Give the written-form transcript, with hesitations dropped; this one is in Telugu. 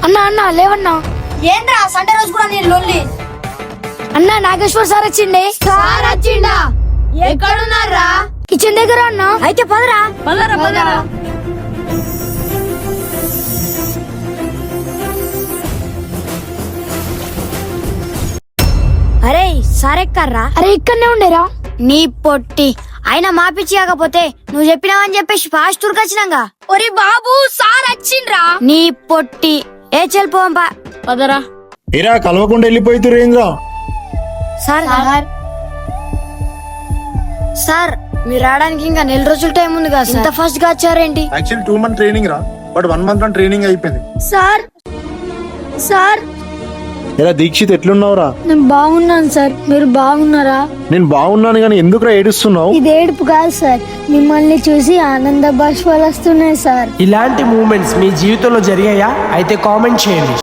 అన్నా అన్నా లేవన్నా. ఏంట్రా సండే రోజు కూడా నేను లొల్లి? అన్నా నాగేశ్వర్ సార్ వచ్చిండే. సార్ వచ్చిండా? ఎక్కడున్నారా? కిచెన్ దగ్గర అన్నా. అయితే పదరా. పదరా. అరే సార్ ఎక్కర్రా? అరే ఇక్కడనే ఉండేరా. నీ పొట్టి అయినా మాపిచ్చి కాకపోతే నువ్వు చెప్పినావని చెప్పేసి ఫాస్ట్ టూర్ వచ్చినాగా. ఒరే బాబు సార్ వచ్చిండ్రా. నీ పొట్టి ఏ చెల్పోంపా పదరా. ఏరా కలవకుండా వెళ్ళిపోయితురు ఏంద్రా? సార్ సార్ మీరు రావడానికి ఇంకా 4 రోజుల టైం ఉంది కదా ఇంత ఫాస్ట్ గా వచ్చారేంటి? యాక్చువల్లీ 2 month ట్రైనింగ్ రా, బట్ 1 month ట్రైనింగ్ అయిపోయింది. సార్ సార్ ఇలా దీక్షిత్ ఎట్లున్నావురా? నేను బాగున్నాను సార్, మీరు బాగున్నారా? నేను బాగున్నాను కానీ ఎందుకురా ఏడుస్తున్నావు? ఇది ఏడుపు కాదు సార్, మిమ్మల్ని చూసి ఆనంద బాష్పాలు వస్తున్నాయి సార్. ఇలాంటి మూమెంట్స్ మీ జీవితంలో జరిగాయా? అయితే కామెంట్ చేయండి.